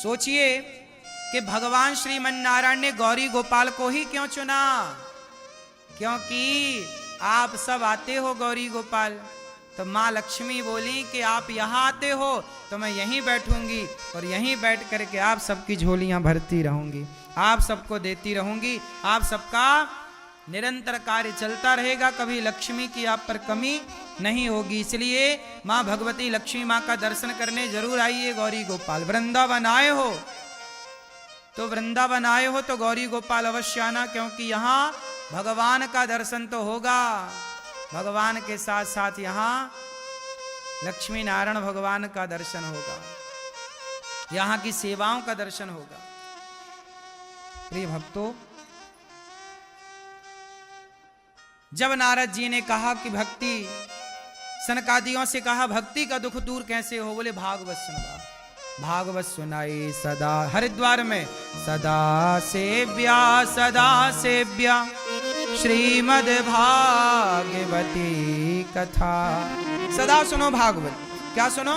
सोचिए कि भगवान श्रीमन नारायण ने गौरी गोपाल को ही क्यों चुना, क्योंकि आप सब आते हो गौरी गोपाल। तो माँ लक्ष्मी बोली कि आप यहाँ आते हो तो मैं यहीं बैठूंगी और यहीं बैठ करके आप सबकी झोलियां भरती रहूंगी, आप सबको देती रहूंगी, आप सबका निरंतर कार्य चलता रहेगा, कभी लक्ष्मी की आप पर कमी नहीं होगी। इसलिए माँ भगवती लक्ष्मी माँ का दर्शन करने जरूर आइए गौरी गोपाल। वृंदावन आए हो तो वृंदावन आए हो तो गौरी गोपाल अवश्य आना, क्योंकि यहाँ भगवान का दर्शन तो होगा, भगवान के साथ साथ यहाँ लक्ष्मी नारायण भगवान का दर्शन होगा, यहाँ की सेवाओं का दर्शन होगा। प्रिय भक्तों, जब नारद जी ने कहा कि भक्ति, सनकादियों से कहा भक्ति का दुख दूर कैसे हो, बोले भागवत सुनवा, भागवत सुनाई सदा हरिद्वार में, सदा सेव्या श्रीमद् भागवती कथा। सदा सुनो भागवत, क्या सुनो,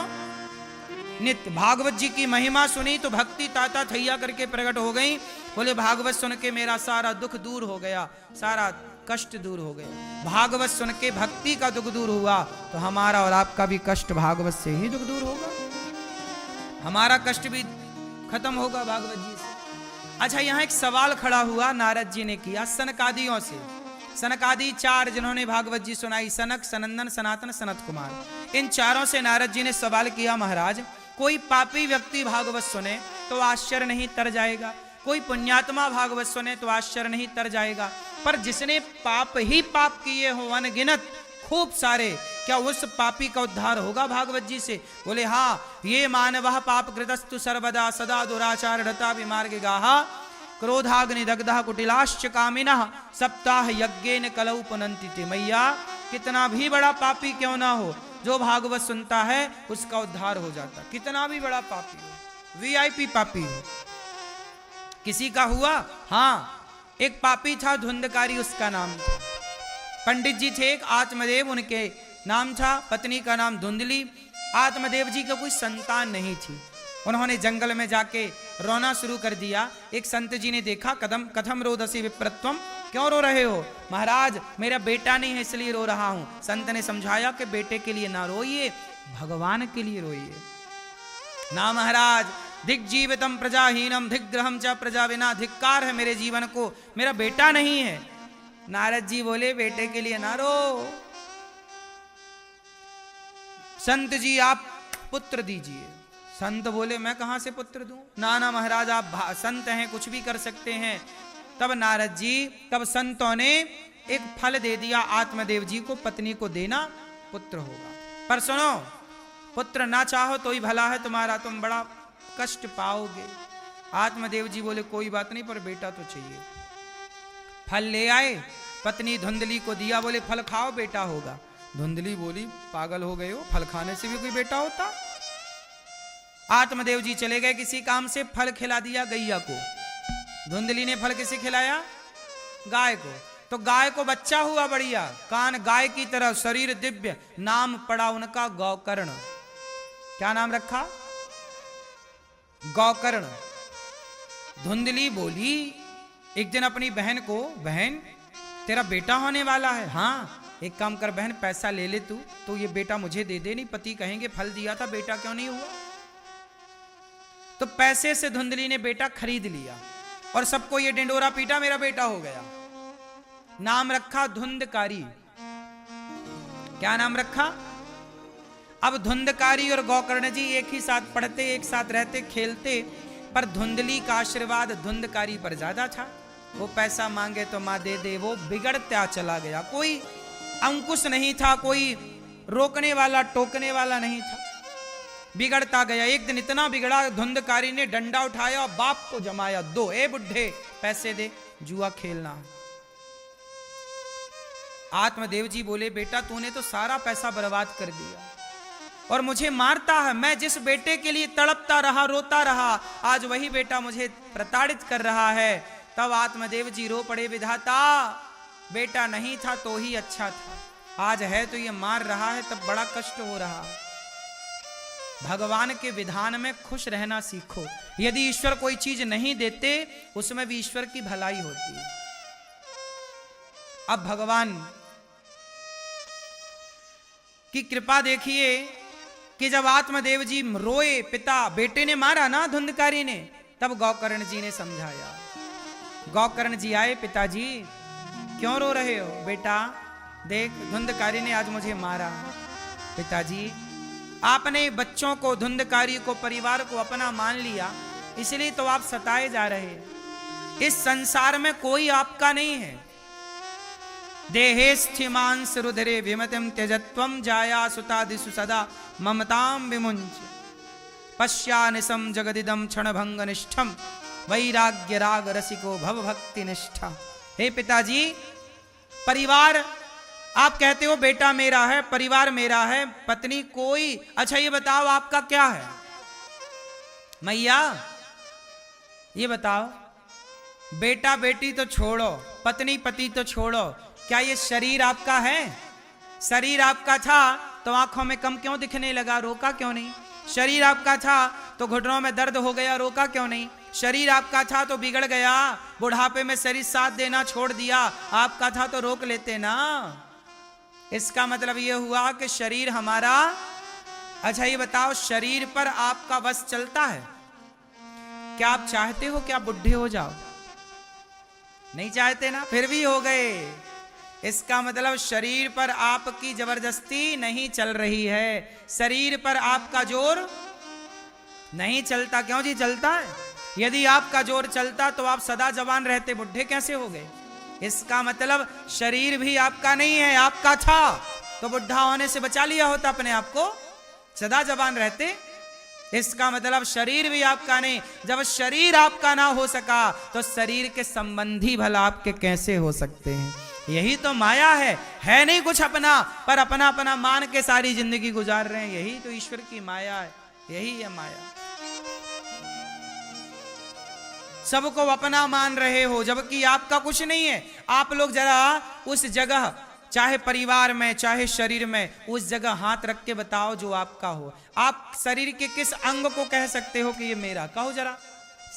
नित्य भागवत जी की महिमा सुनी तो भक्ति ताता थैया करके प्रकट हो गई। बोले भागवत सुन के मेरा सारा दुख दूर हो गया, सारा कष्ट दूर हो गया। भागवत सुन के भक्ति का दुख दूर हुआ तो हमारा और आपका भी कष्ट भागवत से ही दुख दूर होगा, हमारा कष्ट भी खत्म होगा भागवत जी से। अच्छा, यहाँ एक सवाल खड़ा हुआ, नारद जी ने किया सनकादियों से। सनकादि चार जिन्होंने भागवत जी सुनाई, सनक, सनंदन, सनातन, सनत कुमार, इन चारों से नारद जी ने सवाल किया, महाराज कोई पापी व्यक्ति भागवत सुने तो आश्चर्य नहीं तर जाएगा, कोई पुण्यात्मा भागवत सुने तो आश्चर्य नहीं तर जाएगा, पर जिसने पाप ही पाप किए हो अनगिनत खूब सारे, क्या उस पापी का उद्धार होगा भागवत जी से? बोले हाँ, ये मानवः पाप कृतस्तु सर्वदा सदा दुराचार ढता विमार्ग गाहा क्रोधाग्नि दग्धा कुटिलाश्च कामिनः सप्ताह यज्ञेन कलौ पुनन्ति ते। मैया कितना भी बड़ा पापी क्यों ना हो, जो भागवत सुनता है उसका उद्धार हो जाता, कितना भी बड़ा पापी हो, वीआईपी पापी हो। किसी का हुआ, हाँ, एक पापी था धुंधकारी, उसका नाम था, पंडित जी थे एक आत्मदेव, उनके नाम था, पत्नी का नाम धुंधली। आत्मदेव जी को कोई संतान नहीं थी, उन्होंने जंगल में जाके रोना शुरू कर दिया। एक संत जी ने देखा, कथम रोदसी विप्रत्वम, क्यों रो रहे हो? महाराज मेरा बेटा नहीं है इसलिए रो रहा हूं। संत ने समझाया कि बेटे के लिए ना रोइए, भगवान के लिए रोइए। ना महाराज, दिग्जीवितम प्रजाहीनम दिग्ग्रहम च प्रजा विना, धिक्कार है मेरे जीवन को, मेरा बेटा नहीं है। नारद जी बोले बेटे के लिए ना रो, संत जी आप पुत्र दीजिए। संत बोले मैं कहां से पुत्र दूं? ना ना महाराज, आप संत हैं, कुछ भी कर सकते हैं। तब नारद जी, तब संतों ने एक फल दे दिया आत्मदेव जी को, पत्नी को देना, पुत्र होगा। पर सुनो, पुत्र ना चाहो तो ही भला है तुम्हारा, तुम बड़ा कष्ट पाओगे। आत्मदेव जी बोले कोई बात नहीं, पर बेटा तो चाहिए। फल ले आए, पत्नी धुंधली को दिया, बोले फल खाओ बेटा होगा। धुंधली बोली पागल हो गए हो, फल खाने से भी कोई बेटा होता? आत्मदेव जी चले गए किसी काम से, फल खिला दिया गैया को। धुंधली ने फल किसे खिलाया? गाय को। तो गाय को बच्चा हुआ बढ़िया, कान गाय की तरह, शरीर दिव्य, नाम पड़ा उनका गौकर्ण। क्या नाम रखा? गौकर्ण। धुंधली बोली एक दिन अपनी बहन को, बहन तेरा बेटा होने वाला है। हाँ, एक काम कर बहन, पैसा ले ले तू, तो ये बेटा मुझे दे दे, नहीं पति कहेंगे फल दिया था बेटा क्यों नहीं हुआ। तो पैसे से धुंधली ने बेटा खरीद लिया और सबको ये डिंडोरा पीटा, मेरा बेटा हो गया। नाम रखा धुंधकारी। क्या नाम रखा? अब धुंधकारी और गौकर्ण जी एक ही साथ पढ़ते, एक साथ रहते, खेलते, पर धुंधली का आशीर्वाद धुंधकारी पर ज्यादा था। वो पैसा मांगे तो मां दे दे, वो बिगड़ता चला गया, कोई अंकुश नहीं था, कोई रोकने वाला टोकने वाला नहीं था, बिगड़ता गया। एक दिन इतना बिगड़ा, धुंधकारी ने डंडा उठाया और बाप को जमाया, दो ए बुढ़े पैसे दे, जुआ खेलना। आत्मदेव जी बोले बेटा तूने तो सारा पैसा बर्बाद कर दिया और मुझे मारता है। मैं जिस बेटे के लिए तड़पता रहा, रोता रहा, आज वही बेटा मुझे प्रताड़ित कर रहा है। तब आत्मदेव जी रो पड़े, विधाता बेटा नहीं था तो ही अच्छा था, आज है तो ये मार रहा है, तब बड़ा कष्ट हो रहा। भगवान के विधान में खुश रहना सीखो। यदि ईश्वर कोई चीज नहीं देते उसमें भी ईश्वर की भलाई होती है। अब भगवान की कृपा देखिए कि जब आत्मदेव जी रोए, पिता बेटे ने मारा ना धुंधकारी ने, तब गौकर्ण जी ने समझाया। गौकर्ण जी आए, पिताजी क्यों रो रहे हो? बेटा देख धुंधकारी ने आज मुझे मारा। पिताजी आपने बच्चों को, धुंधकारी को, परिवार को अपना मान लिया, इसलिए तो आप सताए जा रहे हैं। इस संसार में कोई आपका नहीं है। देहेस्थ्यमांस रुधिरे विमतिम त्यजत्वम जाया सुतादिषु सदा ममताम विमुंच पश्यानिसम जगदिदम क्षणभंग निष्ठम वैराग्य राग रसिको भव भक्ति निष्ठा। हे पिताजी, परिवार आप कहते हो बेटा मेरा है, परिवार मेरा है, पत्नी कोई, अच्छा ये बताओ आपका क्या है? मैया ये बताओ, बेटा बेटी तो छोड़ो, पत्नी पति तो छोड़ो, क्या ये शरीर आपका है? शरीर आपका था तो आंखों में कम क्यों दिखने लगा? रोका क्यों नहीं? शरीर आपका था तो घुटनों में दर्द हो गया, रोका क्यों नहीं? शरीर आपका था तो बिगड़ गया, बुढ़ापे में शरीर साथ देना छोड़ दिया, आपका था तो रोक लेते ना। इसका मतलब यह हुआ कि शरीर हमारा। अच्छा ये बताओ, शरीर पर आपका वश चलता है? क्या आप चाहते हो कि आप बुढ़े हो जाओ? नहीं चाहते ना, फिर भी हो गए। इसका मतलब शरीर पर आपकी जबरदस्ती नहीं चल रही है, शरीर पर आपका जोर नहीं चलता। क्यों जी चलता है? यदि आपका जोर चलता तो आप सदा जवान रहते, बुढ़े कैसे हो गए? इसका मतलब शरीर भी आपका नहीं है, आपका था तो बुढ़ा होने से बचा लिया होता अपने आप को, सदा जवान रहते। इसका मतलब शरीर भी आपका नहीं। जब शरीर आपका ना हो सका तो शरीर के संबंधी भला आपके कैसे हो सकते हैं? यही तो माया है नहीं कुछ अपना, पर अपना अपना मान के सारी जिंदगी गुजार रहे हैं। यही तो ईश्वर की माया है, यही है माया। सबको अपना मान रहे हो जबकि आपका कुछ नहीं है। आप लोग जरा उस जगह, चाहे परिवार में चाहे शरीर में, उस जगह हाथ रख के बताओ जो आपका हो। आप शरीर के किस अंग को कह सकते हो कि ये मेरा? कहो जरा।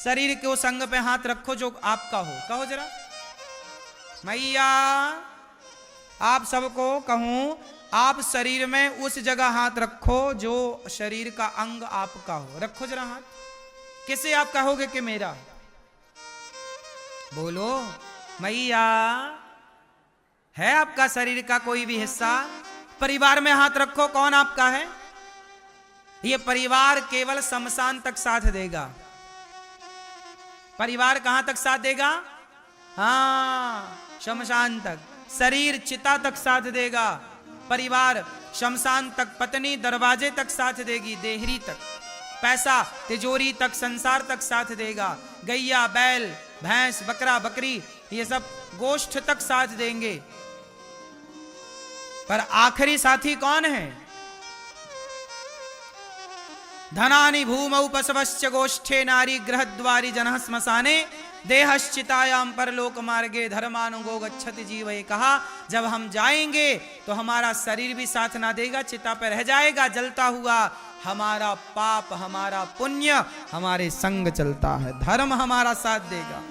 शरीर के उस अंग पे हाथ रखो जो आपका हो, कहो जरा। मैया आप सबको कहूं, आप शरीर में उस जगह हाथ रखो जो शरीर का अंग आपका हो। रखो जरा हाथ। किसे आप कहोगे कि मेरा? बोलो मैया। है आपका शरीर का कोई भी हिस्सा? परिवार में हाथ रखो, कौन आपका है? ये परिवार केवल शमशान तक साथ देगा। परिवार कहां तक साथ देगा? हाँ, शमशान तक। शरीर चिता तक साथ देगा, परिवार शमशान तक, पत्नी दरवाजे तक साथ देगी, देहरी तक। पैसा तिजोरी तक, संसार तक साथ देगा। गैया बैल भैंस बकरा बकरी ये सब गोष्ठ तक साथ देंगे, पर आखिरी साथी कौन है? धनानि भूमौ पशवश्च गोष्ठे नारी गृहद्वारी जनः श्मशाने देहश्चितायाम परलोक मार्गे धर्मानुगो गच्छति जीव। ये कहा जब हम जाएंगे तो हमारा शरीर भी साथ ना देगा, चिता पर रह जाएगा जलता हुआ। हमारा पाप हमारा पुण्य हमारे संग चलता है, धर्म हमारा साथ देगा।